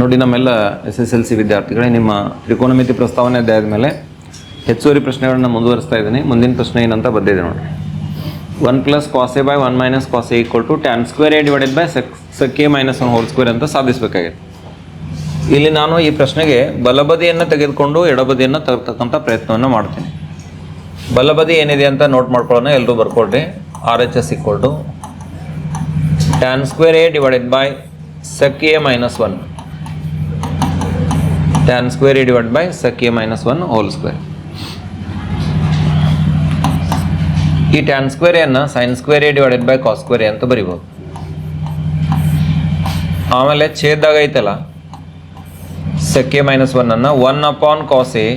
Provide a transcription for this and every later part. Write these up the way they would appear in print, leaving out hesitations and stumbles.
ನೋಡಿ ನಮ್ಮೆಲ್ಲ SSLC ವಿದ್ಯಾರ್ಥಿಗಳೇ, ನಿಮ್ಮ ತ್ರಿಕೋನಮಿತಿ ಪ್ರಸ್ತಾವನೆ ಅಧ್ಯಾಯದ ಮೇಲೆ ಹೆಚ್ಚುವರಿ ಪ್ರಶ್ನೆಗಳನ್ನ ಮುಂದುವರಿಸ್ತಾ ಇದ್ದೀನಿ. ಮುಂದಿನ ಪ್ರಶ್ನೆ ಏನಂತ ಬಂದಿದೆ ನೋಡಿ. 1 + cos A / 1 - cos A = tan square A / sec A - 1 whole square ಅಂತ ಸಾಧಿಸಬೇಕಾಗಿದೆ. ಇಲ್ಲಿ ನಾನು ಈ ಪ್ರಶ್ನೆಗೆ ಬಲಬದಿಯನ್ನು ತೆಗೆದುಕೊಂಡು ಎಡಬದಿಯನ್ನು ತರ್ತಕ್ಕಂಥ ಪ್ರಯತ್ನವನ್ನು ಮಾಡ್ತೀನಿ. ಬಲಬದಿ ಏನಿದೆ ಅಂತ ನೋಟ್ ಮಾಡ್ಕೊಳ್ಳೋಣ, ಎಲ್ಲರೂ ಬರ್ಕೊಳ್ರಿ. RHS = tan square A / sec A - 1 tan square A / sec A - 1 whole square. ಈ tan square A ಅನ್ನು sin square A / cos square A ಅಂತ ಬರಿಬೋದು. ಆಮೇಲೆ ಛೇದದಾಗ ಐತಲ್ಲ sec A - 1 ಅನ್ನು 1/cos A -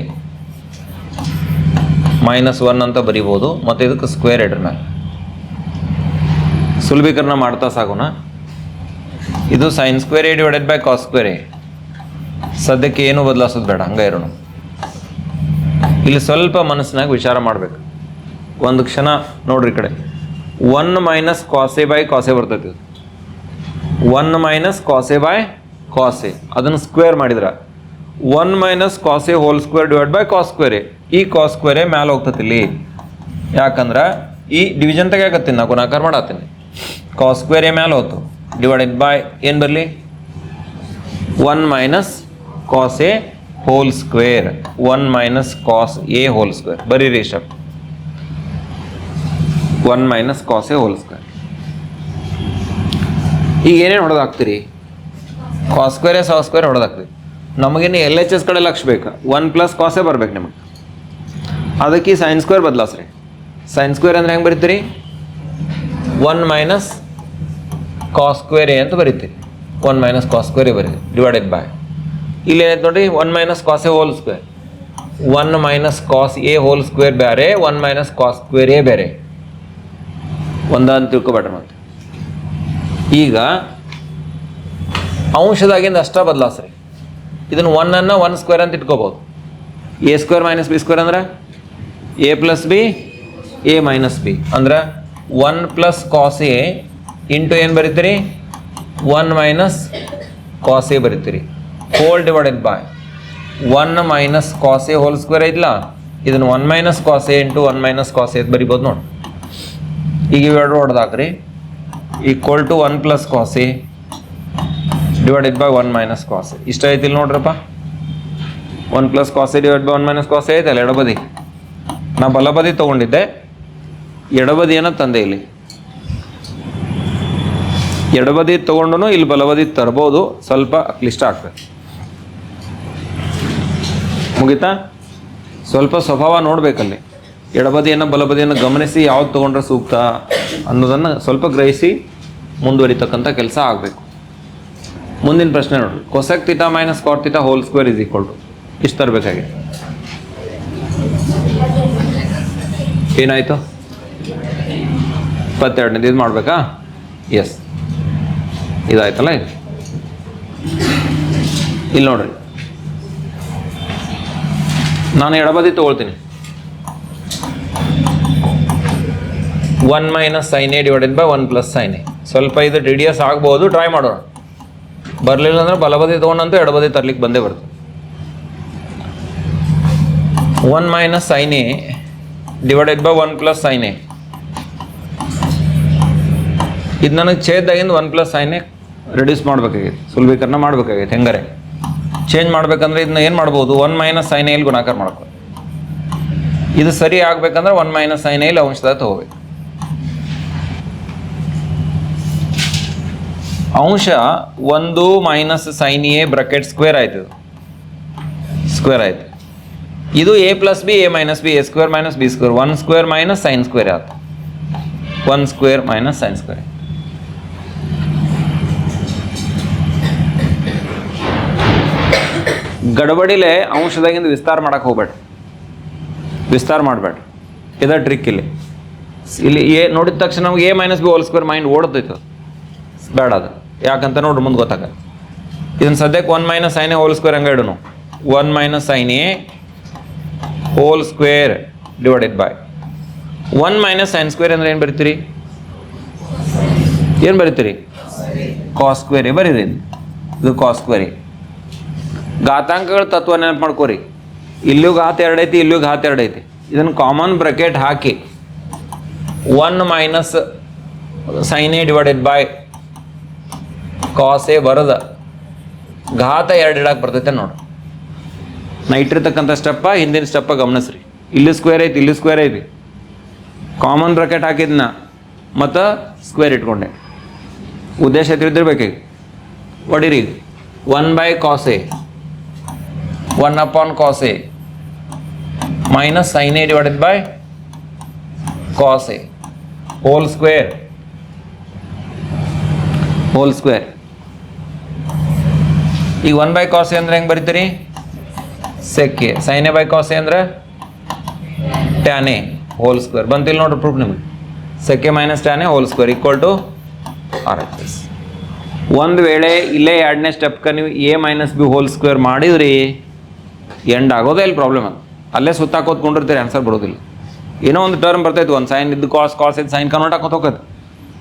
1 ಅಂತ ಬರಿಬೋದು. ಮತ್ತು ಇದಕ್ಕೆ ಸ್ಕ್ವೇರ್ ಇಡ್ರ ಮೇಲೆ ಸುಲಭೀಕರಣ ಮಾಡ್ತಾ ಸಾಗೋಣ. ಇದು sin square A / cos square A. ಸದ್ಯಕ್ಕೆ ಏನು ಬದಲಾಯಿಸೋದು ಬೇಡ, ಹಂಗೆ ಇರೋಣ. ಇಲ್ಲಿ ಸ್ವಲ್ಪ ಮನಸ್ಸಿನಾಗ ವಿಚಾರ ಮಾಡಬೇಕು. ಒಂದು ಕ್ಷಣ ನೋಡ್ರಿ ಈ ಕಡೆ. 1 - cos A / cos A ಬರ್ತೈತಿ. 1 - cos A / cos A ಅದನ್ನು ಸ್ಕ್ವೇರ್ ಮಾಡಿದ್ರೆ 1 - cos A whole square / cos square A. ಈ cos square A ಮ್ಯಾಲೆ ಹೋಗ್ತತಿ ಇಲ್ಲಿ. ಯಾಕಂದ್ರೆ ಈ ಡಿವಿಷನ್ ತೆಗಿಯಾಕತ್ತೀನಿ, ನಾವು ಗುಣಾಕಾರ ಮಾಡತ್ತೀನಿ. cos square A ಮ್ಯಾಲೆ ಹೋಯ್ತು ಡಿವೈಡೆಡ್ ಬೈ ಏನು ಬರಲಿ 1 - cos A whole square 1 - cos A whole square ಬರೀರಿ ಶಬ್ದ 1 - cos A whole square. ಈಗ ಏನೇನು ಹೊಡೆದಾಕ್ತೀರಿ? cos square A sin square ಹೊಡೆದಾಕ್ತೀರಿ. ನಮಗೇನು LHS ಕಡೆ ಲಕ್ಷ ಬೇಕು. 1 + cos A ಬರ್ಬೇಕು ನಿಮಗೆ. ಅದಕ್ಕೆ ಈ sin square ಬದಲಾಸ್ರಿ. sin square ಅಂದರೆ ಹೆಂಗೆ ಬರೀತೀರಿ? 1 - cos square A ಅಂತ ಬರೀತೀರಿ. 1 - cos square A ಬರೀರಿ ಡಿವೈಡೆಡ್ ಬೈ ಇಲ್ಲಿ ಏನೈತೆ ನೋಡಿ 1 - cos A whole square 1 - cos A whole square ಬೇರೆ 1 - cos square A ಬೇರೆ ಒಂದಂತ ತಿಳ್ಕೊಬೇಡ್ರಿ. ಮತ್ತೆ ಈಗ ಅಂಶದಾಗಿಂದ ಅಷ್ಟ ಬದಲಾಸ್ರಿ. ಇದನ್ನು 1 1 ಸ್ಕ್ವೇರ್ ಅಂತ ಇಟ್ಕೋಬೋದು. A² - B² ಅಂದ್ರೆ A + B A - B ಅಂದ್ರೆ 1 + cos A ಇಂಟು ಏನು ಬರೀತೀರಿ 1 - cos A ಬರೀತೀರಿ whole divided by 1 - cos A whole square ಐತಲ್ಲ, ಇದನ್ನು 1 - cos A into 1 - cos A ಬರಿಬೋದು ನೋಡಿ. ಈಗ ಇವೆರಡು ಹೊಡೆದಾಕ್ರಿ = 1 + cos A divided by 1 - cos A ಇಷ್ಟ ಐತಿಲ್ಲ ನೋಡ್ರಪ್ಪ. 1 + cos A divide by 1 - cos A ಐತಲ್ಲ ಎಡಬದಿ. ನಾ ಬಲಬದಿ ತೊಗೊಂಡಿದ್ದೆ, ಎಡಬದಿಯನ್ನು ತಂದೆ. ಇಲ್ಲಿ ಎಡಬದಿ ತೊಗೊಂಡು ಇಲ್ಲಿ ಬಲಬದಿ ತರ್ಬೋದು, ಸ್ವಲ್ಪ ಕ್ಲಿಷ್ಟ ಆಗ್ತದೆ. ಮುಗಿತಾ? ಸ್ವಲ್ಪ ಸ್ವಭಾವ ನೋಡಬೇಕಲ್ಲಿ. ಎಡಬದಿಯನ್ನು ಬಲಬದಿಯನ್ನು ಗಮನಿಸಿ ಯಾವ್ದು ತೊಗೊಂಡ್ರೆ ಸೂಕ್ತ ಅನ್ನೋದನ್ನು ಸ್ವಲ್ಪ ಗ್ರಹಿಸಿ ಮುಂದುವರಿತಕ್ಕಂಥ ಕೆಲಸ ಆಗಬೇಕು. ಮುಂದಿನ ಪ್ರಶ್ನೆ ನೋಡ್ರಿ. cosec θ - cot θ whole square = ಇಷ್ಟು ತರಬೇಕಾಗಿದೆ. ಏನಾಯಿತು? 22ನೇದು ಇದು ಮಾಡಬೇಕಾ? ಎಸ್, ಇದಾಯ್ತಲ್ಲ. ಇದು ಇಲ್ಲಿ ನೋಡ್ರಿ, ನಾನು ಎಡಬದಿ ತೊಗೊಳ್ತೀನಿ. 1 - sin A divided by 1 + sin A. ಸ್ವಲ್ಪ ಇದು ರೇಡಿಯಸ್ ಆಗ್ಬೋದು, ಟ್ರೈ ಮಾಡೋಣ. ಬರಲಿಲ್ಲ ಅಂದ್ರೆ ಬಲಬದಿ ತೊಗೊಂಡಂತೂ ಎಡಬದಿ ತರ್ಲಿಕ್ಕೆ ಬಂದೇ ಬರ್ತದೆ. 1 - sin A divided by 1 + sin A. ಇದು ನನಗೆ ಛೇದದಾಗಿಂದ 1 + sin A ರೆಡ್ಯೂಸ್ ಮಾಡಬೇಕಾಗಿತ್ತು, ಸುಲಭೀಕರಣ ಮಾಡಬೇಕಾಗಿತ್ತು. ಹೆಂಗಾರೆ ಚೇಂಜ್ ಮಾಡ್ಬೇಕಂದ್ರೆ ಇದನ್ನ ಏನು ಮಾಡ್ಬೋದು? 1 - sin A ಇಲ್ಲಿ ಗುಣಾಕಾರ ಮಾಡ್ಕೊ. ಇದು ಸರಿ ಆಗ್ಬೇಕಂದ್ರೆ 1 - sin A ಇಲ್ಲಿ ಅಂಶದಾಗ ತಗೋಬೇಕು. ಅಂಶ 1 - sin A ಬ್ರಾಕೆಟ್ ಸ್ಕ್ವೇರ್ ಆಯ್ತು. ಸ್ಕ್ವೇರ್ ಆಯ್ತು. ಇದು A + B A - B A² - B² 1² - sin square ಆಯ್ತು. 1² - sin square. ಗಡಬಡಿಲೆ ಅಂಶದಾಗಿಂದ ವಿಸ್ತಾರ ಮಾಡಕ್ಕೆ ಹೋಗ್ಬೇಡ್ರಿ, ವಿಸ್ತಾರ ಮಾಡಬೇಡ್ರಿ. ಇದ ಟ್ರಿಕ್. ಇಲ್ಲಿ ಎ ನೋಡಿದ ತಕ್ಷಣ ನಮ್ಗೆ A - B whole square mind ಓಡ್ತೈತೆ, ಬೇಡ ಅದು. ಯಾಕಂತ ನೋಡ್ರಿ ಮುಂದೆ ಗೊತ್ತಾಗತ್ತೆ. ಇದನ್ನು ಸದ್ಯಕ್ಕೆ 1 - sin A whole square ಹಂಗೆ ಇಡೋಣ. 1 - sin A whole square divided by 1 - sin square ಅಂದರೆ ಏನು ಬರೀತೀರಿ? ಏನು ಬರೀತೀರಿ? cos square A ಬರೀರಿ. ಇದು cos square A. ಘಾತಾಂಕಗಳ ತತ್ವ ನೆನಪು ಮಾಡ್ಕೋರಿ. ಇಲ್ಲೂ ಘಾತ 2 ಐತಿ, ಇಲ್ಲೂ ಘಾತ 2 ಐತಿ. ಇದನ್ನು ಕಾಮನ್ ಬ್ರಾಕೆಟ್ ಹಾಕಿ 1 minus sine A divided by cos a ಬರದ ಘಾತ 2 ಇಡಕ್ಕೆ ಬರ್ತೈತೆ ನೋಡ್ರಿ. ನಾ ಇಟ್ಟಿರ್ತಕ್ಕಂಥ ಸ್ಟೆಪ್ಪ ಹಿಂದಿನ ಸ್ಟೆಪ್ಪ ಗಮನಿಸ್ರಿ. ಇಲ್ಲಿ ಸ್ಕ್ವೇರ್ ಐತಿ, ಇಲ್ಲಿ ಸ್ಕ್ವೇರ್ ಐತಿ. ಕಾಮನ್ ಬ್ರಾಕೆಟ್ ಹಾಕಿದ್ನ ಮತ್ತು ಸ್ಕ್ವೇರ್ ಇಟ್ಕೊಂಡೆ. ಉದ್ದೇಶ ತಿಳಿದಿರ್ಬೇಕೀಗ. ಹೊಡಿರಿ 1 by cos A 1 upon cos A minus sine A divided by cos A whole square ಈಗ 1 ಬೈ ಕಾಸ್ ಎ ಅಂದ್ರೆ ಹೆಂಗೆ ಬರೀತೀರಿ? Sec A. Sine A by cos A ಅಂದ್ರೆ ಟ್ಯಾನ್ ಎ ಹೋಲ್ ಸ್ಕ್ವೇರ್. ಬಂತಿಲ್ಲ ನೋಡ್ರಿ ಪ್ರೂಫ್ ನಿಮಗೆ. Sec A minus tan A whole square equal to RHS. ಒಂದು ವೇಳೆ ಇಲ್ಲೇ 2ನೇ ಸ್ಟೆಪ್ಗೆ ನೀವು A minus B whole square ಮಾಡಿದ್ರಿ ಎಂಡ್ ಆಗೋದೇ ಇಲ್ಲಿ ಪ್ರಾಬ್ಲಮ್. ಅದು ಅಲ್ಲೇ ಸುತ್ತಾಕೋತ್ಕೊಂಡಿರ್ತೀರಿ, ಆನ್ಸರ್ ಬರೋದಿಲ್ಲ. ಏನೋ ಒಂದು ಟರ್ಮ್ ಬರ್ತೈತೆ, ಒಂದು ಸೈನ್ ಇದ್ದು ಕಾಸ್ ಇದು ಸೈನ್ ಕನ್ವರ್ಟ್ ಹಾಕೋತ ಹೋಗೋದು.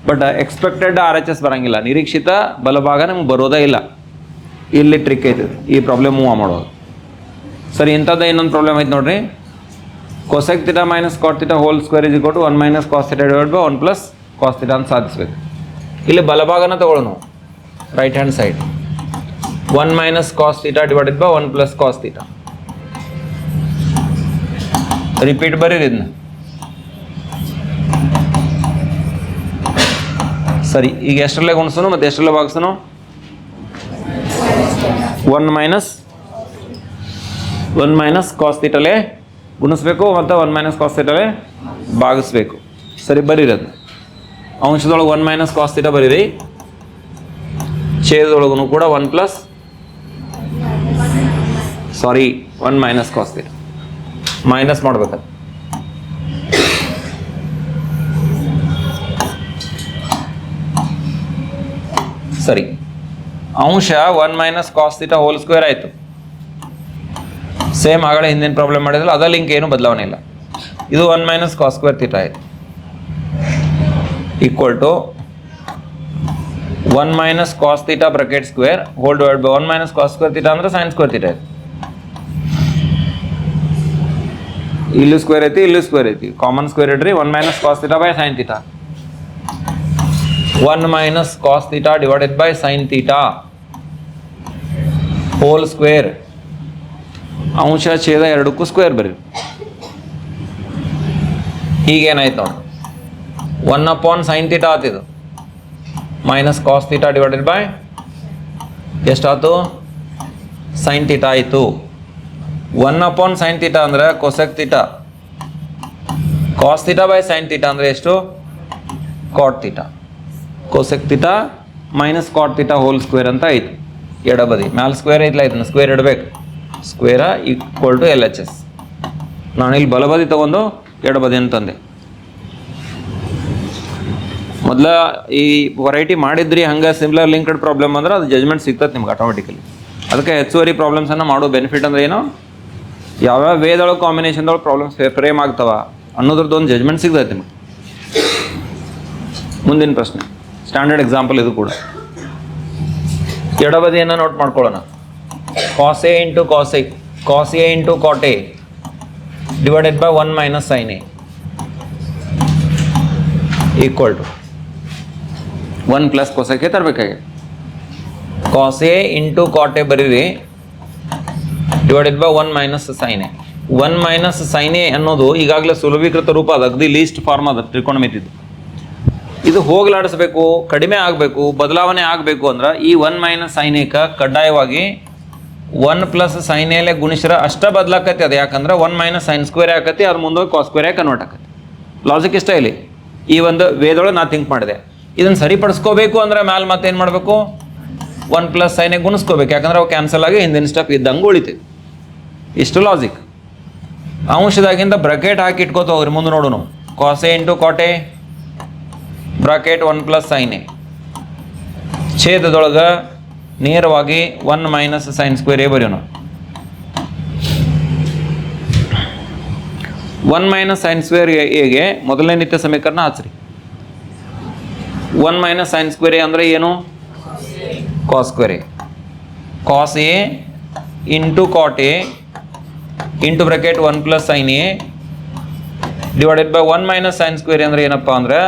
ಬಟ್ ಎಕ್ಸ್ಪೆಕ್ಟೆಡ್ RHS ಬರೋಂಗಿಲ್ಲ. ನಿರೀಕ್ಷಿತ ಬಲಭಾಗ ನಿಮ್ಗೆ ಬರೋದೇ ಇಲ್ಲ. ಇಲ್ಲಿ ಟ್ರಿಕ್ ಐತೆ ಈ ಪ್ರಾಬ್ಲಮ್ ಮೂವ್ ಮಾಡೋದು. ಸರಿ, ಇಂಥದ್ದು ಇನ್ನೊಂದು ಪ್ರಾಬ್ಲಮ್ ಐತೆ ನೋಡ್ರಿ. Cosec theta minus cot theta whole square is equal to 1 minus cos theta divide by 1 plus cos theta ಅಂತ ಸಾಧಿಸ್ಬೇಕು. ಇಲ್ಲಿ ಬಲಭಾಗನ ತಗೊಳ್ಳೋಣ, right hand side 1 minus cos theta divided by 1 plus cos theta. Repeat ಬರೀರಿ ಇದನ್ನ. ಸರಿ, ಈಗ ಎಷ್ಟರಲ್ಲೇ ಗುಣಿಸೋನು ಮತ್ತು ಎಷ್ಟರಲ್ಲೇ ಭಾಗಿಸೋನು? 1 ಮೈನಸ್ ಕಾಸ್ ಥೀಟಲೇ ಗುಣಿಸ್ಬೇಕು ಮತ್ತು 1 ಮೈನಸ್ ಕಾಸ್ ಥೀಟಲೇ ಭಾಗಿಸ್ಬೇಕು. ಸರಿ, ಬರೀರಿ ಅದನ್ನ. ಅಂಶದೊಳಗೆ 1 ಮೈನಸ್ ಕಾಸ್ ಥೀಟಾ ಬರೀರಿ. ಛೇದದೊಳಗೂ ಕೂಡ 1 ಮೈನಸ್ ಕಾಸ್ ಥೀಟಾ ಮೈನಸ್ ಮಾಡ್ಬೇಕು. ಸರಿ, ಅಂಶ 1 minus cos theta whole square ಆಯಿತು. ಸೇಮ್ ಆಗಲೇ ಹಿಂದಿನ ಪ್ರಾಬ್ಲಮ್ ಮಾಡಿದ್ರಲ್ಲ ಅದ ಲಿಂಕ್ ಏನು ಬದಲಾವಣೆ ಇಲ್ಲ. ಇದು 1 ಮೈನಸ್ ಕಾಸ್ ಸ್ಕ್ವೇರ್ ಥೀಟಾ ಆಯಿತು equal to 1 minus cos theta bracket square whole divide by 1 minus cos square theta ಅಂದ್ರೆ ಸೈನ್ ಸ್ಕ್ವೇರ್ ಥೀಟಾ ಆಯಿತು. ಇಲ್ಲೂ ಸ್ಕ್ವೇರ್ ಐತಿ, ಇಲ್ಲೂ ಸ್ಕ್ವೇರ್ ಐತಿ. ಕಾಮನ್ ಸ್ಕ್ವೇರ್ ಇಡ್ರಿ. 1 minus cos theta by sine theta 1 minus cos theta divided by sine theta whole square. ಅಂಶ ಛೇದ ಎರಡಕ್ಕೂ ಸ್ಕ್ವೇರ್ ಬರೀ. ಈಗೇನಾಯ್ತು ನೋಡಿ, 1 ಅಪಾನ್ ಸೈನ್ ಥೀಟಾ ಆತಿದು minus cos theta divided by ಎಷ್ಟಾಯ್ತು? ಸೈನ್ ಥೀಟಾ ಆಯಿತು. 1 ಅಪಾನ್ ಸೈನ್ ಥೀಟಾ ಅಂದರೆ cosec theta, cos theta by sine theta ಅಂದರೆ ಎಷ್ಟು? Cot theta. Cosec theta minus cot theta whole square ಅಂತ ಆಯಿತು. ಎಡಬದಿ ಮ್ಯಾಲೆ ಸ್ಕ್ವೇರ್ ಐತಲ್ಲ, ಇದನ್ನು ಸ್ಕ್ವೇರ್ ಇಡಬೇಕು. ಸ್ಕ್ವೇರ ಈಕ್ವಲ್ ಟು LHS. ನಾನು ಇಲ್ಲಿ ಬಲಬದಿ ತೊಗೊಂಡು ಎಡಬದಿ ಅಂತಂದೆ. ಮೊದಲ ಈ ವೆರೈಟಿ ಮಾಡಿದ್ರಿ ಹಂಗೆ ಸಿಮಿಲರ್ ಲಿಂಕ್ಡ್ ಪ್ರಾಬ್ಲಮ್ ಅಂದ್ರೆ ಅದು ಜಜ್ಮೆಂಟ್ ಸಿಗ್ತದೆ ನಿಮ್ಗೆ ಆಟೋಮೆಟಿಕಲಿ. ಅದಕ್ಕೆ ಹೆಚ್ಚುವರಿ ಪ್ರಾಬ್ಲಮ್ಸನ್ನು ಮಾಡೋ ಬೆನಿಫಿಟ್ ಅಂದ್ರೆ ಏನು? ಯಾವ್ಯಾವ ವೇದೊಳಗೆ ಕಾಂಬಿನೇಷನ್ದೊಳಗೆ ಪ್ರಾಬ್ಲಮ್ಸ್ ಫ್ರೇಮ್ ಆಗ್ತಾವ ಅನ್ನೋದ್ರದ್ದು ಒಂದು ಜಜ್ಮೆಂಟ್ ಸಿಗ್ತೈತೆ ನಿಮ್ಗೆ. ಮುಂದಿನ ಪ್ರಶ್ನೆ, ಸ್ಟ್ಯಾಂಡರ್ಡ್ ಎಕ್ಸಾಂಪಲ್ ಇದು ಕೂಡ. ಎಡಬದಿಯನ್ನು ನೋಟ್ ಮಾಡ್ಕೊಳ್ಳೋಣ. cos A into cos A into cot A divided by 1 minus sine A equal to 1 plus cosec A ತರಬೇಕಾಗಿ. cos A into cot A ಬರೀರಿ divided by 1 minus sine A. 1 minus sine A ಅನ್ನೋದು ಈಗಾಗಲೇ ಸುಲಭೀಕೃತ ರೂಪ ಅದ, ಅಗದಿ list form ಅದ ತ್ರಿಕೋಣಮಿತಿದು. ಇದು ಹೋಗಲಾಡಿಸ್ಬೇಕು, ಕಡಿಮೆ ಆಗಬೇಕು, ಬದಲಾವಣೆ ಆಗಬೇಕು ಅಂದ್ರೆ ಈ 1 ಮೈನಸ್ ಸೈನ್ ಎಕ ಕಡ್ಡಾಯವಾಗಿ 1 ಪ್ಲಸ್ ಸೈನ್ ಎಲೆ ಗುಣಿಸ್ರ ಅಷ್ಟ ಬದಲಾಕತಿ. ಅದು ಯಾಕಂದ್ರೆ 1 ಮೈನಸ್ ಸೈನ್ ಸ್ಕ್ವೇರ್ ಆಕತಿ, ಅದು ಮುಂದೋಗಿ ಕಾಸ್ ಸ್ಕ್ವೇರ್ ಕನ್ವರ್ಟ್ ಆಕತಿ. ಲಾಜಿಕ್ ಇಷ್ಟ ಇಲ್ಲಿ ಈ ಒಂದು ವೇದೊಳಗೆ ನಾ ಥಿಂಕ್ ಮಾಡಿದೆ. ಇದನ್ನು ಸರಿಪಡಿಸ್ಕೋಬೇಕು ಅಂದ್ರೆ ಮ್ಯಾಲೆ ಮತ್ತೇನು ಮಾಡಬೇಕು? 1 ಪ್ಲಸ್ ಸೈನ್ ಎ ಗುಣಿಸ್ಕೋಬೇಕು, ಯಾಕಂದ್ರೆ ಅವು ಕ್ಯಾನ್ಸಲ್ ಆಗಿ ಹಿಂದಿನ ಸ್ಟೆಪ್ ಇದ್ದಂಗೆ ಉಳಿತೀವಿ. ಇಷ್ಟು ಲಾಜಿಕ್. ಅಂಶದಾಗಿಂದ ಬ್ರಾಕೆಟ್ ಹಾಕಿ ಇಟ್ಕೋತ ಹೋಗ್ರಿ. ಮುಂದೆ ನೋಡೋಣ. cos A into cot A bracket 1 plus sine A. ಛೇದದೊಳಗೆ ನೇರವಾಗಿ 1 ಮೈನಸ್ ಸೈನ್ ಸ್ಕ್ವೇರ್ ಎ ಬರೆಯೋಣ. 1 ಮೈನಸ್ ಸೈನ್ ಸ್ಕ್ವೇರ್ ಎಗೆ ಮೊದಲನೇ ನಿತ್ಯ ಸಮೀಕರಣ ಹಚ್ಚ್ರಿ. 1 ಮೈನಸ್ ಸೈನ್ ಸ್ಕ್ವೇರ್ ಎ ಅಂದರೆ ಏನು? Cos square a. Cos a into cot a into bracket 1 plus sine A divided by 1 minus sine square ಅಂದರೆ ಏನಪ್ಪ ಅಂದ್ರೆ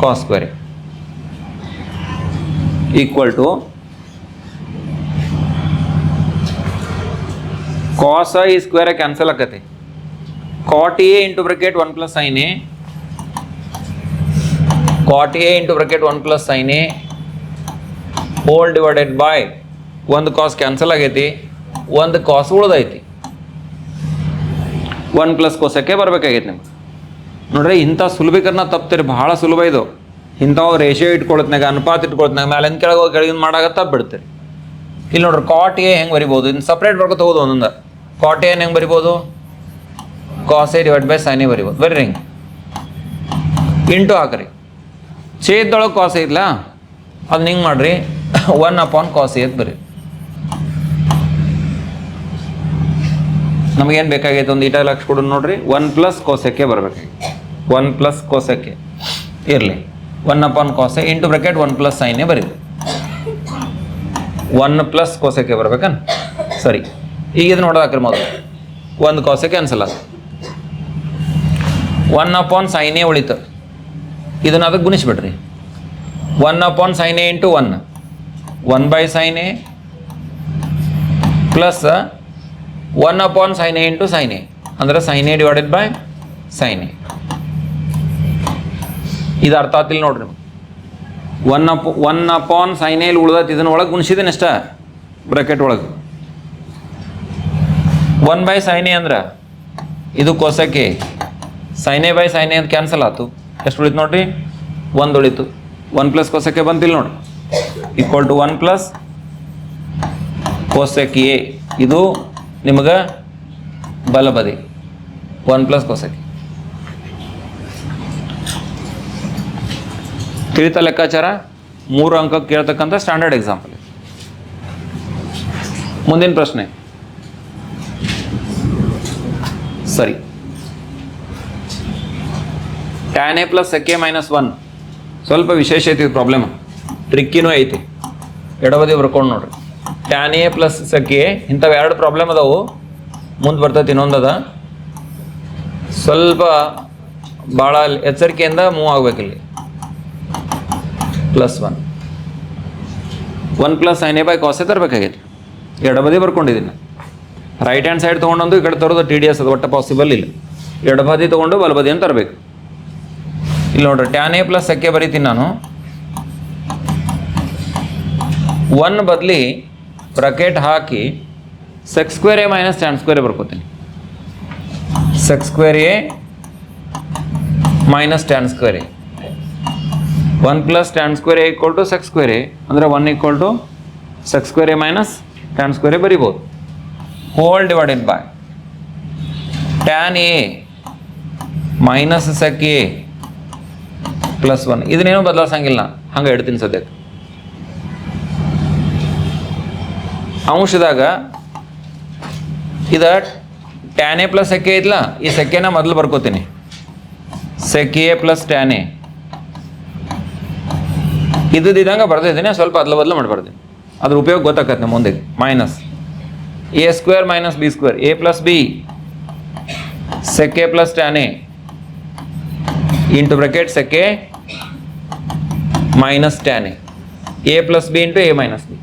ಕಾಸ್ ಸ್ಕ್ವೇರ್ ಈಕ್ವಲ್ ಟು ಕಾಸ ಈ ಸ್ಕ್ವೇರ್ ಕ್ಯಾನ್ಸಲ್ ಆಕತಿ cot a into bracket 1 plus sine a cot a into bracket 1 plus sin a whole divided by ಒಂದು cos cancel ಆಗೈತಿ ಒಂದು ಕಾಸ್ ಉಳ್ದೈತಿ 1 plus ಕೋಸಕ್ಕೆ ಬರಬೇಕಾಗೈತಿ ನಿಮ್ಗೆ ನೋಡ್ರಿ ಇಂಥ ಸುಲಭೀಕರಣ ತಪ್ತೀರಿ ಭಾಳ ಸುಲಭ ಇದು ಇಂಥವು ರೇಷಿಯೋ ಇಟ್ಕೊಳತ್ನಾಗ ಅನುಪಾತ ಇಟ್ಕೊಳತ್ನಾಗ ಮೇಲೆ ಕೆಳಗೆ ಹೋಗಿ ಕೆಳಗಿನ ಮಾಡಾಗ ತಪ್ಪು ಬಿಡ್ತೀರಿ ಇಲ್ಲಿ ನೋಡ್ರಿ ಕಾಟ್ ಎ ಹೆಂಗೆ ಬರಿಬೋದು ಇನ್ನು ಸಪ್ರೇಟ್ ಬರ್ಕೊತ ಹೋಗೋದು ಒಂದೊಂದು ಕಾಟ್ ಎ ಹೆಂಗೆ ಬರಿಬೋದು cos a divide by sine a ಬರಿಬೋದು ಬರ್ರಿ ಹಿಂಗೆ ಇಂಟು ಹಾಕ್ರಿ ಛೇದದೊಳಗೆ ಕಾಸ್ ಐತ್ಲ ಅದನ್ನ ಹಿಂಗೆ ಮಾಡ್ರಿ 1 ಅಪಾನ್ ಕಾಸ್ ಎ ಬರ್ರಿ ನಮಗೇನು ಬೇಕಾಗೈತೆ ಒಂದು ಈಟ ಲಕ್ಷ ಕೊಡು ನೋಡ್ರಿ 1 ಪ್ಲಸ್ ಕೋಸಕ್ಕೆ ಬರಬೇಕಾಗಿತ್ತು 1 ಪ್ಲಸ್ ಕೋಸಕ್ಕೆ ಇರಲಿ 1 ಅಪಾನ್ ಕಾಸೆ ಇಂಟು ಬ್ರಾಕೆಟ್ 1 ಪ್ಲಸ್ ಸೈನೇ ಬರೀರಿ 1 ಪ್ಲಸ್ ಕೋಸಕ್ಕೆ ಬರ್ಬೇಕನ್ ಸರಿ ಈಗ ಇದು ನೋಡೋದಾಕ್ರಿ ಮೊದಲು ಒಂದು ಕಾಸೆ ಕ್ಯಾನ್ಸಲ್ ಆಗ 1 ಅಪಾನ್ ಸೈನೇ ಉಳಿತು ಇದನ್ನು ಅದಕ್ಕೆ ಗುಣಿಸ್ಬಿಡ್ರಿ 1 upon sine A into 1 by sine A plus 1 upon sine A into sine A ಅಂದರೆ sine A divided by sine A ಇದು ಅರ್ಥ ಆಗ್ತಿಲ್ಲ ನೋಡ್ರಿ 1 ಅಪಾನ್ ಸೈನ್ ಎಲ್ಲಿ ಉಳ್ದೈತಿ ಇದನ್ನ ಒಳಗೆ ಗುಣಿಸಿದೇನೆ ಅಷ್ಟ ಬ್ರಾಕೆಟ್ ಒಳಗೆ 1 ಬೈ ಸೈನ್ ಎ ಅಂದ್ರೆ ಇದು ಕೋಸಕ್ಕೆ sine A by sine A ಅಂತ ಕ್ಯಾನ್ಸಲ್ ಆಯ್ತು ಎಷ್ಟು ಉಳಿತು ನೋಡ್ರಿ 1 ಉಳಿತು 1 ಪ್ಲಸ್ ಕೋಸಕ್ಕೆ ಬಂತಿಲ್ಲ ನೋಡಿ ಈಕ್ವಲ್ ಟು 1 ಪ್ಲಸ್ ಕೋಸಕ್ಕೆ ಎ ಇದು ನಿಮಗೆ ಬಲಬದಿ 1 ಪ್ಲಸ್ ಕೋಸಕ್ಕೆ ತಿಳಿತ ಲೆಕ್ಕಾಚಾರ 3 ಅಂಕ ಕೇಳ್ತಕ್ಕಂಥ ಸ್ಟ್ಯಾಂಡರ್ಡ್ ಎಕ್ಸಾಂಪಲ್ ಮುಂದಿನ ಪ್ರಶ್ನೆ ಸರಿ tan a plus sec a minus 1 ಸ್ವಲ್ಪ ವಿಶೇಷ ಐತಿ ಪ್ರಾಬ್ಲಮ್ ಟ್ರಿಕ್ಕಿನೂ ಐತಿ ಎಡಬದಿ ಬರ್ಕೊಂಡು ನೋಡ್ರಿ tan a plus sec a ಇಂಥವು 2 ಪ್ರಾಬ್ಲಮ್ ಅದಾವು ಮುಂದೆ ಬರ್ತೈತಿ ಇನ್ನೊಂದದ ಸ್ವಲ್ಪ ಭಾಳ ಎಚ್ಚರಿಕೆಯಿಂದ ಮೂವ್ ಆಗ್ಬೇಕಿಲ್ಲಿ plus 1 plus sin a by ಕಾಸೆ ತರಬೇಕಾಗೈತಿ ಎಡಬದಿ ಬರ್ಕೊಂಡಿದ್ದೀನಿ ರೈಟ್ ಹ್ಯಾಂಡ್ ಸೈಡ್ ತೊಗೊಂಡೊಂದು ಈ ಕಡೆ ತರೋದು ಟಿ ಡಿ ಎಸ್ ಅದು ಒಟ್ಟು ಪಾಸಿಬಲ್ ಇಲ್ಲ ಎಡಬದಿ ತೊಗೊಂಡು ಬಲಬದಿಯನ್ನು ತರಬೇಕು ಇಲ್ಲಿ ನೋಡ್ರಿ tan a plus sec a ಬರೀತೀನಿ ನಾನು 1 ಬದಲಿ ಬ್ರಾಕೆಟ್ ಹಾಕಿ sec square a minus tan square a ಬರ್ಕೋತೀನಿ sec square a minus tan square a 1 plus tan square a equal to sec square a ಅಂದರೆ 1 equal to sec square a minus tan square a ಬರಿಬೋದು whole divided by tan a minus sec a plus 1 ಇದನ್ನೇನು ಬದಲಾಯಿಸಂಗಿಲ್ಲ ಹಂಗೆ ಇಡ್ತೀನಿ ಸದ್ಯಕ್ಕೆ ಅಂಶದಾಗ ಇದು tan a plus sec a ಐತ್ಲ ಈ sec a ನ ಮೊದಲು ಬರ್ಕೋತೀನಿ sec a plus tan a ಇದ್ದಂಗೆ ಬರ್ತಿದ್ದೀನಿ ಸ್ವಲ್ಪ ಬದಲು ಮಾಡ್ಬಾರ್ದು ಅದ್ರ ಉಪಯೋಗ ಗೊತ್ತಾಗತ್ತೆ ಮುಂದೆ minus A square minus B square A plus B sec a plus tan a into bracket sec a minus tan a plus B into A minus B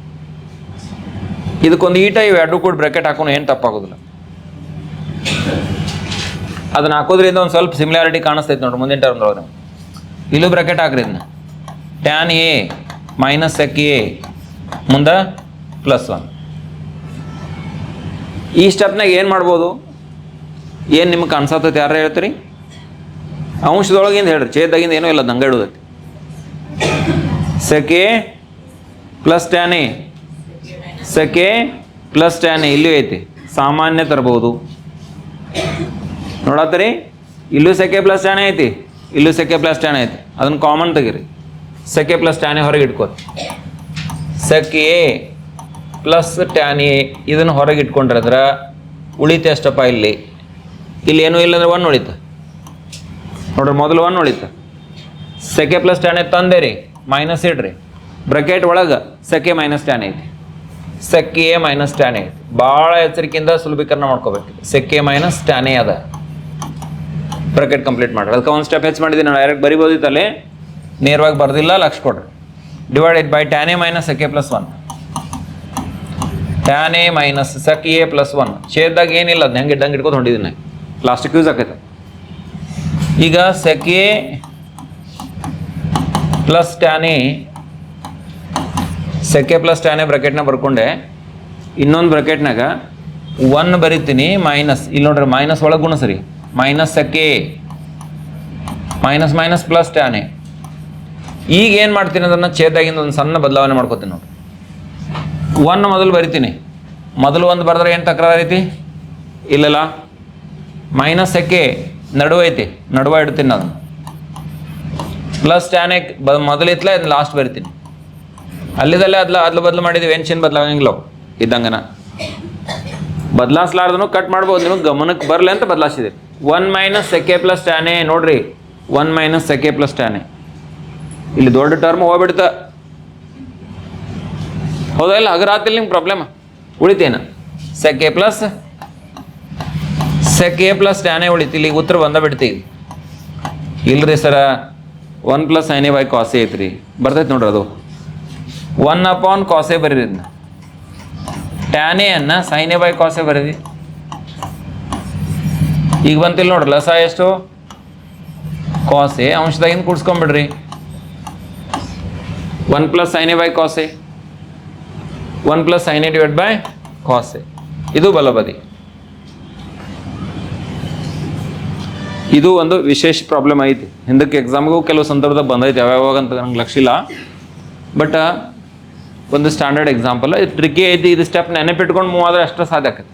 ಇದಕ್ಕೊಂದು ಈಟ ಇವು ಎರಡು ಕೂಡ ಬ್ರಾಕೆಟ್ ಹಾಕೋಣ ಏನು ತಪ್ಪಾಗೋದಿಲ್ಲ ಅದನ್ನ ಹಾಕೋದ್ರಿಂದ ಒಂದು ಸ್ವಲ್ಪ ಸಿಮಿಲಾರಿಟಿ ಕಾಣಿಸ್ತೈತೆ ನೋಡ್ರಿ ಮುಂದಿನ ಟರ್ಮ್ದೊಳಗೆ ಇಲ್ಲೂ ಬ್ರಾಕೆಟ್ ಹಾಕ್ರಿ ಇದನ್ನ tan a minus sec a ಮುಂದೆ ಪ್ಲಸ್ 1 ಈ ಸ್ಟೆಪ್ನಾಗ ಏನು ಮಾಡ್ಬೋದು ಏನು ನಿಮ್ಗೆ ಕಾಣಿಸತ್ತೈತೆ ಯಾರು ಹೇಳ್ತೀರಿ ಅಂಶದೊಳಗಿಂದ ಹೇಳ್ರಿ ಛೇದಾಗಿಂದ ಏನೂ ಇಲ್ಲ ದಂಗೆ ಇಡೋದೈತಿ sec a plus tan a sec a plus tan a ಇಲ್ಲೂ ಐತಿ ಸಾಮಾನ್ಯ ತರ್ಬೋದು ನೋಡತ್ತೀರಿ ಇಲ್ಲೂ sec a plus tan a ಐತಿ ಇಲ್ಲೂ sec a plus tan a ಐತಿ ಅದನ್ನು ಕಾಮನ್ ತೆಗೀರಿ sec a plus tan a ಹೊರಗೆ ಇಟ್ಕೋರಿ sec a plus tan a ಇದನ್ನು ಹೊರಗೆ ಇಟ್ಕೊಂಡ್ರೆ ಅಂದ್ರೆ ಉಳಿತು ಎಷ್ಟಪ್ಪ ಇಲ್ಲಿ ಏನೂ ಇಲ್ಲಂದ್ರೆ 1 ಉಳಿತು ನೋಡ್ರಿ ಮೊದಲು 1 ಉಳಿತು sec a plus tan a ತಂದೆ ರೀ ಮೈನಸ್ ಇಡ್ರಿ ಬ್ರಾಕೆಟ್ ಒಳಗೆ sec a minus tan a ಐತಿ sec A minus tan A. ಭಾಳ ಎಚ್ಚರಿಕೆಯಿಂದ ಸುಲಭೀಕರಣ ಮಾಡ್ಕೋಬೇಕು. Sec A minus tan A ಅದ, ಬ್ರಾಕೆಟ್ ಕಂಪ್ಲೀಟ್ ಮಾಡ್ರಿ. ಅದಕ್ಕೆ ಒಂದು ಸ್ಟೆಪ್ ಹೆಚ್ಚು ಮಾಡಿದ್ದೀನಿ, ನಾನು ಡೈರೆಕ್ಟ್ ಬರಿಬೋದಿತ್ತಲ್ಲಿ, ನೇರವಾಗಿ ಬರ್ದಿಲ್ಲ, ಲಕ್ಷ ಕೊಡ್ರಿ. Divided by tan A minus sec A plus 1. Tan A minus sec A plus 1 ಛೇದಾಗ ಏನಿಲ್ಲ, ಅದನ್ನ ಹೆಂಗೆ ಇದ್ದಂಗೆ ಇಟ್ಕೊಂಡು ಹೊಂದಿದ್ದೀನಿ, ಲಾಸ್ಟಿಗೆ ಯೂಸ್ ಆಕೈತೆ. ಈಗ sec A plus tan A, sec A plus tan A ಬ್ರಾಕೆಟ್ನ ಬರ್ಕೊಂಡೆ. ಇನ್ನೊಂದು ಬ್ರಾಕೆಟ್ನಾಗ 1 ಬರಿತೀನಿ ಮೈನಸ್, ಇಲ್ಲಿ ನೋಡ್ರಿ ಮೈನಸ್ ಒಳಗೆ ಗುಣ ಸರಿ, minus sec A minus minus plus tan A. ಈಗ ಏನು ಮಾಡ್ತೀನಿ ಅದನ್ನು ಛೇದಾಗಿಂದ ಒಂದು ಸಣ್ಣ ಬದಲಾವಣೆ ಮಾಡ್ಕೋತೀನಿ ನೋಡಿ. 1 ಮೊದಲು ಬರಿತೀನಿ, ಮೊದಲು 1 ಬರೆದ್ರೆ ಏನು ತಕರಾರು ಐತಿ? ಇಲ್ಲಲ್ಲ, ಮೈನಸ್ ಸೆಕ್ ಎ ನಡುವೆ ಐತಿ, ನಡುವೆ ಇಡ್ತೀನಿ ನಾನು. ಪ್ಲಸ್ ಟ್ಯಾನ್ ಎ ಮೊದಲು ಇತ್ತಲ್ಲ, ಅದನ್ನ ಲಾಸ್ಟ್ ಬರಿತೀನಿ. ಅಲ್ಲಿದಲ್ಲೇ ಅದ್ಲು ಬದಲು ಮಾಡಿದ್ದೀವಿ, ಏನು ಚಿನ್ ಬದಲಾಗಂಗಿಲ್ಲ ಇದ್ದಂಗನ. ಬದಲಾಯಿಸ್ಲಾರ್ದನು ಕಟ್ ಮಾಡ್ಬೋದು, ನಿಮಗೆ ಗಮನಕ್ಕೆ ಬರಲಿ ಅಂತ ಬದಲಾಯಿಸಿದ್ದೀರಿ. 1 minus sec A plus tan A ನೋಡ್ರಿ, 1 minus sec A plus tan A. ಇಲ್ಲಿ ದೊಡ್ಡ ಟರ್ಮ್ ಹೋಗ್ಬಿಡ್ತ, ಹೌದಾ ಇಲ್ಲ? ಹಗರಾತಿಲ್ಲ ನಿಮ್ಗೆ ಪ್ರಾಬ್ಲಮ್, ಉಳಿತೇನು? Sec A plus tan A ಉಳಿತಿ. ಇಲ್ಲಿ ಉತ್ತರ ಬಂದ ಬಿಡ್ತೀವಿ. ಇಲ್ರಿ ಸರ 1 plus sine A by cos A ಐತ್ರಿ, ಬರ್ತೈತೆ ನೋಡ್ರಿ ಅದು. 1 ಅಪಾನ್ ಕಾಸ್ ಎ ಬರೀರಿ, ಇದನ್ನ ಟ್ಯಾನ್ ಎ ಅನ್ನ sine A by cos A ಬರೀರಿ. ಈಗ ಬಂತಿಲ್ಲ ನೋಡ್ರಿ, ಲಸ ಎಷ್ಟು? ಕಾಸ್ ಎ ಅಂಶದಾಗಿಂದ ಕೂಡ್ಸ್ಕೊಂಬಿಡ್ರಿ. 1 plus sine A by cos A, 1 plus sine A divide by cos A. ಇದು ಬಲಬದಿ. ಇದು ಒಂದು ವಿಶೇಷ ಪ್ರಾಬ್ಲಮ್ ಐತಿ, ಹಿಂದಕ್ಕೆ ಎಕ್ಸಾಮ್ಗೂ ಕೆಲವು ಸಂದರ್ಭದಾಗ ಬಂದೈತಿ, ಯಾವ್ಯಾವಾಗ ಅಂತ ನಂಗೆ ಲಕ್ಷ ಇಲ್ಲ. ಬಟ್ ಒಂದು ಸ್ಟ್ಯಾಂಡರ್ಡ್ ಎಕ್ಸಾಂಪಲ್, ಇದು ಟ್ರಿಕ್ಕಿ ಐತಿ. ಇದು ಸ್ಟೆಪ್ ನೆನಪಿಟ್ಕೊಂಡು ಮೂವ್ ಆದರೆ ಅಷ್ಟೇ ಸಾಧ್ಯ ಆಕೈತಿ.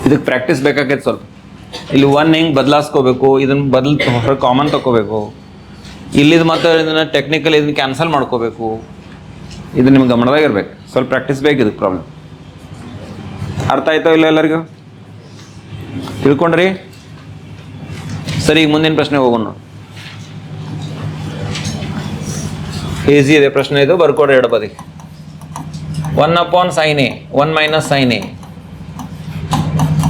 ಇದಕ್ಕೆ ಪ್ರಾಕ್ಟೀಸ್ ಬೇಕಾಗೈತೆ ಸ್ವಲ್ಪ. ಇಲ್ಲಿ 1 ಹೆಂಗೆ ಬದಲಾಯಿಸ್ಕೋಬೇಕು, ಇದನ್ನು ಹೊರ ಕಾಮನ್ ತಗೋಬೇಕು. ಇಲ್ಲಿದು ಮತ್ತು ಇದನ್ನು ಟೆಕ್ನಿಕಲ್ ಇದನ್ನು ಕ್ಯಾನ್ಸಲ್ ಮಾಡ್ಕೋಬೇಕು. ಇದು ನಿಮ್ಗೆ ಗಮನದಾಗಿರ್ಬೇಕು, ಸ್ವಲ್ಪ ಪ್ರಾಕ್ಟೀಸ್ ಬೇಕು ಇದಕ್ಕೆ. ಪ್ರಾಬ್ಲಮ್ ಅರ್ಥ ಆಯ್ತೋ ಇಲ್ಲ ಎಲ್ಲರಿಗೂ? ತಿಳ್ಕೊಂಡ್ರಿ? ಸರಿ, ಈಗ ಮುಂದಿನ ಪ್ರಶ್ನೆ ಹೋಗೋಣ ನೋಡಿ. ಈಸಿ ಇದೆ ಪ್ರಶ್ನೆ ಇದು, ಬರ್ಕೊಡ್ರಿ ಎರಡು ಬದಿಗೆ. 1 upon sine A, 1 minus sine A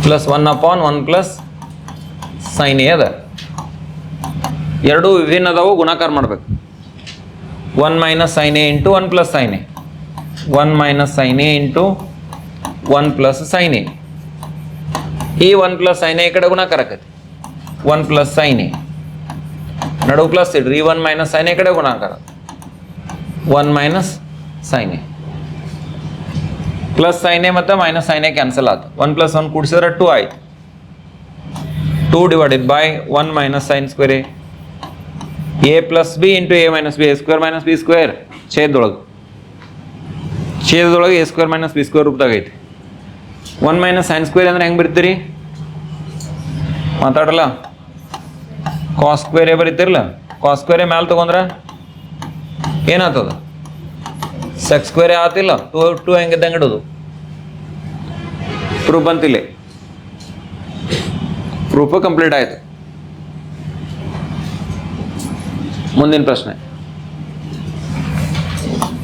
plus 1 upon 1 plus sine A ಅದ. ಎರಡೂ ವಿಭಿನ್ನ ಅದಾವು, ಗುಣಾಕಾರ ಮಾಡ್ಬೇಕು. 1 minus sine A into 1 plus sine A, 1 minus sine A into 1 plus sine A. ಈ 1 ಪ್ಲಸ್ ಸೈನ್ ಎ ಈ ಕಡೆ ಗುಣಾಕಾರ ಆಕೈತಿ. 1 ಪ್ಲಸ್ ಸೈನ್ ಎ ನಡುವು ಪ್ಲಸ್ ಇಡ್ರಿ, 1 ಮೈನಸ್ ಸೈನ್ ಎ ಕಡೆ ಗುಣಾಕಾರ, 1 minus sine A plus sine A ಮತ್ತು ಮೈನಸ್ ಸೈನ್ ಎ ಕ್ಯಾನ್ಸಲ್ ಆಯ್ತು. 1 ಪ್ಲಸ್ 1 ಕೂಡಿಸಿದ್ರೆ 2 ಆಯ್ತು. 2 divided by 1 minus sine square A plus B into A minus B, A square minus B square ಛೇದದೊಳಗೆ A square minus B square ರೂಪದಾಗ ಐತಿ. 1 minus sine square ಅಂದ್ರೆ ಹೆಂಗೆ ಬರೀತೀರಿ? ಮಾತಾಡಲ್ಲ, ಕಾಸ್ ಸ್ಕ್ವೇರ್ ಎ ಬರೀತಿರಲ್ಲ, ಕಾಸ್ ಸ್ಕ್ವೇರ್ ಎ ಮ್ಯಾಲೆ ತೊಗೊಂಡ್ರೆ ಏನಾಗ್ತದ? ಸೆಕ್ ಸ್ಕ್ವೇರ್ ಆತಿಲ್ಲ, 2 ಹೆಂಗಿದ್ದಂಗೆ ಇಡೋದು. ಪ್ರೂಫ್ ಬಂತಿಲ್ಲ, ಪ್ರೂಫ್ ಕಂಪ್ಲೀಟ್ ಆಯಿತು. ಮುಂದಿನ ಪ್ರಶ್ನೆ,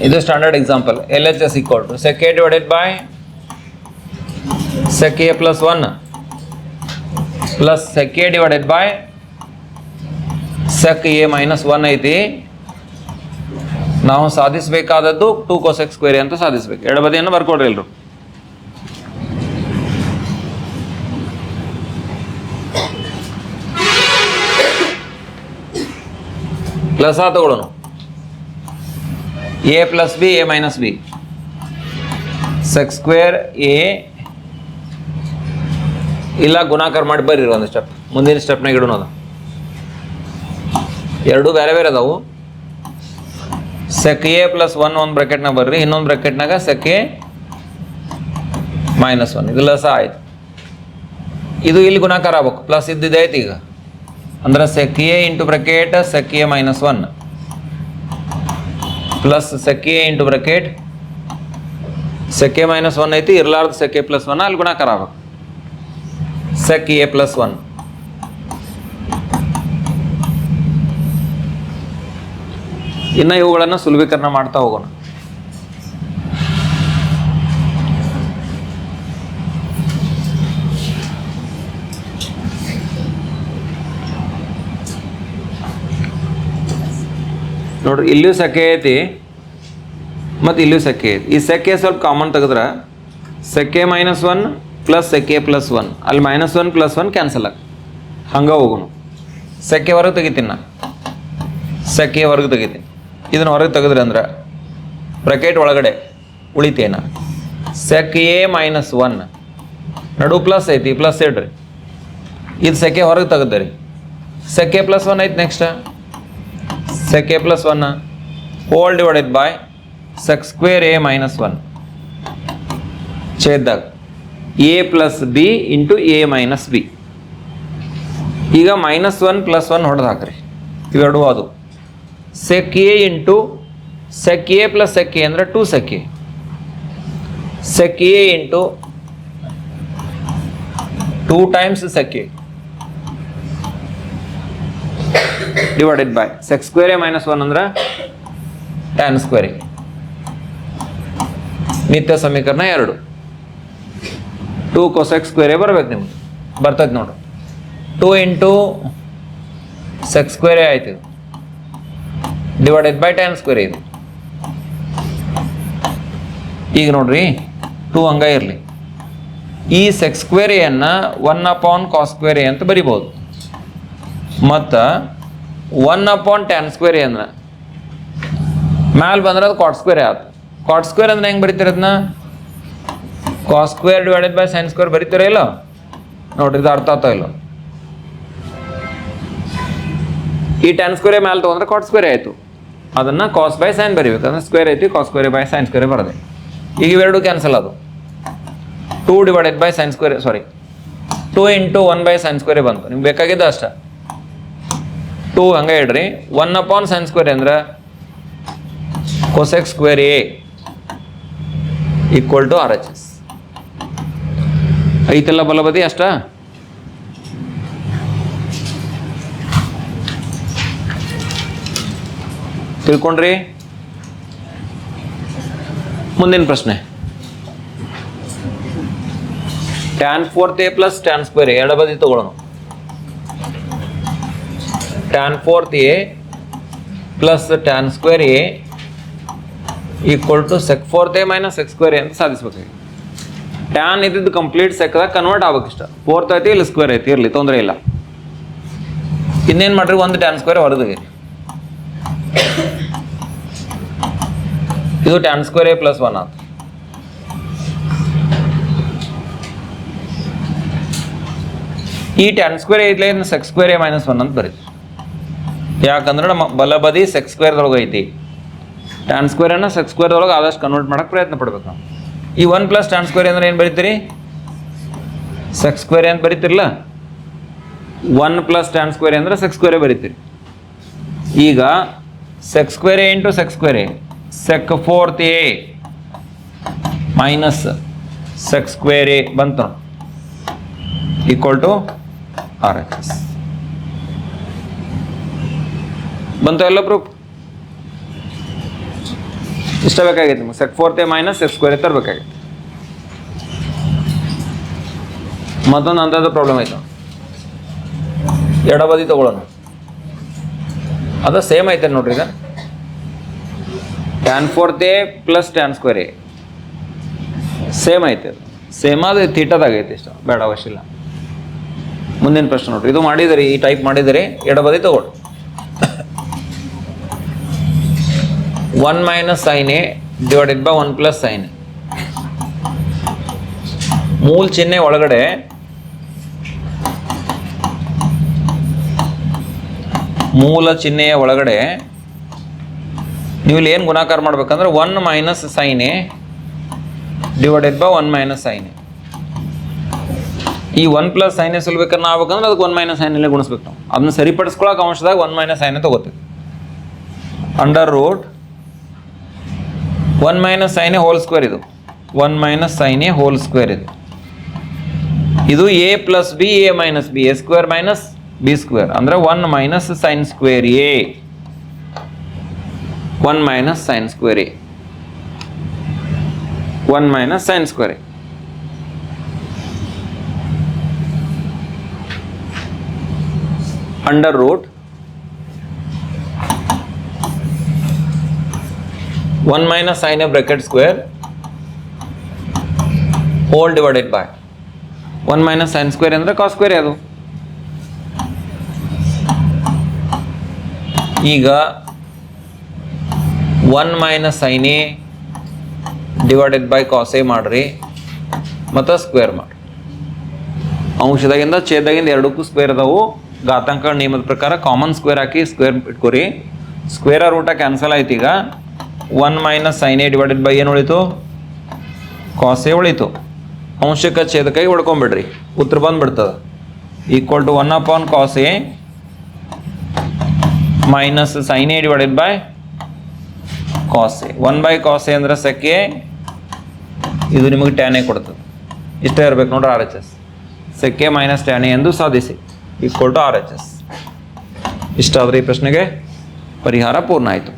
ಇದು standard example. L H S equal to sec a divided by sec A plus 1 plus sec a divided by sec A minus 1 ಐತಿ. ನಾವು ಸಾಧಿಸಬೇಕಾದದ್ದು 2 ಕೋಸೆಕ್ ಸ್ಕ್ವೇರ್ ಅಂತ ಸಾಧಿಸಬೇಕು. ಎಡಬದಿಯನ್ನು ಬರ್ಕೊಡ್ರಿ ಎಲ್ರು. ಪ್ಲಸ್ ಆ ತಗೊಳ್ಳೋಣ, A plus B A minus B sec square A ಇಲ್ಲ ಗುಣಾಕಾರ ಮಾಡಿ ಬರ್ರಿ ಒಂದು ಸ್ಟೆಪ್. ಮುಂದಿನ ಸ್ಟೆಪ್ನಾಗ ಇಡೋಣ. ಅದು ಎರಡೂ ಬೇರೆ ಬೇರೆ ಅದಾವು. ಸೆಕ್ ಎ ಪ್ಲಸ್ 1 ಒಂದು ಬ್ರಾಕೆಟ್ನಾಗ ಬರ್ರಿ, ಇನ್ನೊಂದು ಬ್ರಾಕೆಟ್ನಾಗ ಸೆಕ್ ಎ ಮೈನಸ್ 1. ಇದು ಲಸ ಆಯ್ತು. ಇದು ಇಲ್ಲಿ ಗುಣಾಕಾರ ಆಗ್ಬೇಕು, ಪ್ಲಸ್ ಇದ್ದಿದೆ ಆಯ್ತು ಈಗ. ಅಂದ್ರೆ sec A into bracket sec A minus 1 plus sec A into bracket sec A minus 1 ಐತಿ, ಇರ್ಲಾರ್ದು ಸೆಕ್ ಎ ಪ್ಲಸ್ 1 ಅಲ್ಲಿ ಗುಣಾಕಾರ ಆಗ್ಬೇಕು. ಸೆಕ್ ಎ ಪ್ಲಸ್ 1 ಇನ್ನು ಇವುಗಳನ್ನು ಸುಲಭೀಕರಣ ಮಾಡ್ತಾ ಹೋಗೋಣ. ನೋಡ್ರಿ ಇಲ್ಲಿಯೂ ಸೆಕೆ ಐತಿ ಮತ್ತು ಇಲ್ಲಿಯೂ ಸೆಕೆ ಐತಿ. ಈ ಸೆಕೆ ಸ್ವಲ್ಪ ಕಾಮನ್ ತೆಗೆದ್ರೆ ಸೆಕೆ -1 ಪ್ಲಸ್ ಸೆಕೆ +1, ಅಲ್ಲಿ -1 +1 ಕ್ಯಾನ್ಸಲ್ ಆಗ ಹಂಗೆ ಹೋಗೋಣ. ಸೆಕೆ ಹೊರಗೆ ತೆಗಿತೀನಿ ನಾ, ಸೆಕೆ ಹೊರಗೆ ತೆಗಿತೀನಿ. ಇದನ್ನು ಹೊರಗೆ ತೆಗೆದ್ರಿ ಅಂದ್ರೆ ಬ್ರಾಕೆಟ್ ಒಳಗಡೆ ಉಳಿತೇನ ಸೆಕ್ ಎ -1 ನಡು ಪ್ಲಸ್ ಐತಿ, ಪ್ಲಸ್ ಇಡ್ರಿ. ಇದು ಸೆಕೆ ಹೊರಗೆ ತೆಗೆದ್ರಿ, ಸೆಕೆ +1 ಐತಿ. ನೆಕ್ಸ್ಟ್ ಸೆಕೆ +1 hole divided by sec square A -1 ಛೇದ್ದಾಗ a + b into a - b. ಈಗ -1 +1 ಹೊಡೆದು ಹಾಕ್ರಿ, ಇವೆರಡು ಅದು. Sec A into sec A plus sec A ಅಂದರೆ 2 sec A. Sec A into 2 times sec a divided by sec square A -1 ಅಂದ್ರೆ tan square A. ನಿತ್ಯ ಸಮೀಕರಣ 2. 2 cosec square A ಬರ್ಬೇಕು ನಿಮ್ಗೆ, ಬರ್ತೈತೆ ನೋಡ್ರಿ. 2 ಇಂಟು ಸೆಕ್ ಸ್ಕ್ವೇರ್ ಎ ಆಯ್ತು divided by tan square A ಇದು. ಈಗ ನೋಡ್ರಿ 2 ಹಂಗೆ ಇರಲಿ. ಈ ಸೆಕ್ ಸ್ಕ್ವೇರ್ ಎನ್ನು 1/cos ಸ್ಕ್ವೇರ್ ಎ ಅಂತ ಬರಿಬೋದು, ಮತ್ತು 1/tan ಸ್ಕ್ವೇರ್ ಎ ಅಂದ್ರೆ ಮ್ಯಾಲೆ ಬಂದ್ರೆ ಅದು ಕಾಟ್ ಸ್ಕ್ವೇರ್ ಆಯ್ತು. ಕಾಟ್ ಸ್ಕ್ವೇರ್ ಅಂದ್ರೆ ಹೆಂಗೆ ಬರೀತೀರ ಅದನ್ನ? cos square divided by sin square ಬರೀತೀರ ಇಲ್ಲ? ನೋಡ್ರಿ ಇದು ಅರ್ಥ ಆಗ್ತಾ ಇಲ್ಲ. ಈ tan ಸ್ಕ್ವೇರ್ ಮ್ಯಾಲೆ ತೊಗೊಂಡ್ರೆ ಕಾಟ್ ಸ್ಕ್ವೇರ್ ಆಯಿತು, ಅದನ್ನು cos ಬೈ sin ಬರೀಬೇಕು. ಅಂದ್ರೆ ಸ್ಕ್ವೇರ್ ಐತಿ, cos square by sin square ಬರದೆ. ಈಗ ಇವೆರಡು ಕ್ಯಾನ್ಸಲ್ ಅದು. 2 divided by sin square 2 into 1 by sin square ಬಂತು. ನಿಮ್ಗೆ ಬೇಕಾಗಿದ್ದು ಅಷ್ಟ. 2 ಹಂಗೆ ಇಡ್ರಿ. 1/sin ಸ್ಕ್ವೇರ್ ಅಂದ್ರೆ cosec square A equal to RHS ಐತೆಲ್ಲ ಬಲಬದಿ ಅಷ್ಟ. ತಿಳ್ಕೊಂಡ್ರಿ? ಮುಂದಿನ ಪ್ರಶ್ನೆ tan 4a plus tan square A ಎಡಬದಿ ತಗೊಳ್ಳೋಣ. tan 4a plus tan square A equal to sec 4a minus sec square A ಅಂತ ಸಾಧಿಸ್ಬೇಕು. ಟ್ಯಾನ್ ಇದ್ದಿದ್ದು ಕಂಪ್ಲೀಟ್ ಸೆಕ್ದಾಗ ಕನ್ವರ್ಟ್ ಆಗ್ಬೇಕು. ಇಷ್ಟ 4th ಐತಿ, ಇಲ್ಲಿ ಸ್ಕ್ವೇರ್ ಐತಿ, ಇರಲಿ ತೊಂದರೆ ಇಲ್ಲ. ಇನ್ನೇನು ಮಾಡ್ರಿ, ಒಂದು tan ಸ್ಕ್ವೇರ್ ಹೊರದಿಗೆ, ಇದು tan ಸ್ಕ್ವೇರ್ ಎ +1 ಆಯ್ತು. ಈ tan ಸ್ಕ್ವೇರ್ ಐತ್ಲೆ ಇದನ್ನ sec ಸ್ಕ್ವೇರ್ ಎ -1 ಅಂತ ಬರೀತೀವಿ. ಯಾಕಂದ್ರೆ ನಮ್ಮ ಬಲಬದಿ sec ಸ್ಕ್ವೇರ್ದೊಳಗೆ ಐತಿ. tan ಸ್ಕ್ವೇರನ್ನು sec ಸ್ಕ್ವೇರ್ದೊಳಗೆ ಆದಷ್ಟು ಕನ್ವರ್ಟ್ ಮಾಡೋಕ್ಕೆ ಪ್ರಯತ್ನ ಪಡ್ಬೇಕು ನಾವು. ಈ 1 + tan ಸ್ಕ್ವೇರ್ ಅಂದ್ರೆ ಏನು ಬರೀತೀರಿ? sec ಸ್ಕ್ವೇರ್ ಅಂತ ಬರೀತಿರಲ್ಲ. 1 + tan ಸ್ಕ್ವೇರ್ ಅಂದ್ರೆ sec ಸ್ಕ್ವೇರ್ ಬರೀತೀರಿ. ಈಗ sec square into sec square sec 4a minus sec square ಬಂತು ಈಕ್ವಲ್ ಟು RHS ಬಂತು. ಎಲ್ಲ ಪ್ರೂಫ್ ಇಷ್ಟ ಬೇಕಾಗಿತ್ತು ನಿಮಗೆ. sec 4a minus sec square ತರಬೇಕಾಗಿತ್ತು. ಮತ್ತೊಂದು ಅಂಥದ್ದು ಪ್ರಾಬ್ಲಮ್ ಆಯಿತು, ಎಡಬದಿ ತಗೊಳ್ಳೋಣ. ಅದು ಸೇಮ್ ಐತೆ ನೋಡ್ರಿ. ಈಗ tan 4a plus tan square A same ಐತೆ. ಅದು ಸೇಮ್ ಅದು ಥೀಟಾದಾಗೈತೆ. ಇಷ್ಟ ಬೇಡ, ಅವಶ್ಯ ಇಲ್ಲ. ಮುಂದಿನ ಪ್ರಶ್ನೆ ನೋಡ್ರಿ. ಇದು ಮಾಡಿದಿರಿ, ಈ ಟೈಪ್ ಮಾಡಿದಿರಿ, ಎಡಬದಿ ತಗೊಳ್ಳಿ. 1 - sin a divided by 1 + sin a. ಮೂಲ ಚಿಹ್ನೆ ಒಳಗಡೆ ಮೂಲ ಚಿಹ್ನೆಯ ಒಳಗಡೆ ನೀವು ಇಲ್ಲಿ ಏನು ಗುಣಾಕಾರ ಮಾಡ್ಬೇಕಂದ್ರೆ 1 - sin a divided by 1 - sin a. ಈ 1 + sin a ಸುಲ್ಬೇಕನ್ನ ಆಗ್ಬೇಕಂದ್ರೆ ಅದಕ್ಕೆ 1 - sin a ಗುಣಿಸ್ಬೇಕು ನಾವು. ಅದನ್ನ ಸರಿಪಡಿಸ್ಕೊಳಕ್ಕೆ ಅಂಶದಾಗ 1 - sin a ತಗೋತೀವಿ. Under root 1 - sin a whole square. ಇದು 1 - sin a ಹೋಲ್ ಸ್ಕ್ವೇರ್. ಇದು a + b a - b a square minus b square ಅಂದರೆ 1 - sin square a 1 - sin square a 1 - sin square a. Under root 1 minus sin a bracket square whole divided by 1 minus sin square ಅಂದರೆ cos square ಅದು. ಈಗ 1 minus sin a divided by cos a ಮಾಡ್ರಿ ಮತ್ತು square ಮಾಡಿ. ಅಂಶದಾಗಿಂದ ಛೇದಾಗಿಂದ ಎರಡಕ್ಕೂ square ಅದಾವು. ಘಾತಾಂಕ ನಿಯಮದ ಪ್ರಕಾರ ಕಾಮನ್ ಸ್ಕ್ವೇರ್ ಹಾಕಿ ಸ್ಕ್ವೇರ್ ಇಟ್ಕೊರಿ. ಸ್ಕ್ವೇರ ರೂಟ ಕ್ಯಾನ್ಸಲ್ ಆಯ್ತು. ಈಗ 1 minus sin a divided by ಏನು ಉಳಿತು? cos a ಉಳಿತು. ಅಂಶಕ್ಕೆ ಛೇದಕ್ಕಾಗಿ ಹೊಡ್ಕೊಂಬಿಡ್ರಿ, ಉತ್ತರ ಬಂದ್ಬಿಡ್ತದೆ. Equal to 1 cos a minus sin a divided by cos a. 1 cos a ಅಂದ್ರೆ sec a, ಇದು ನಿಮಗೆ tan a ಕೊಡ್ತದೆ. ಇಷ್ಟೇ ಇರ್ಬೇಕು ನೋಡ್ರಿ RHS. sec a minus tan a ಎಂದು ಸಾಧಿಸಿ ಈಕ್ವಲ್ ಟು RHS. ಇಷ್ಟಾದರೆ ಈ ಪ್ರಶ್ನೆಗೆ ಪರಿಹಾರ ಪೂರ್ಣ ಆಯಿತು.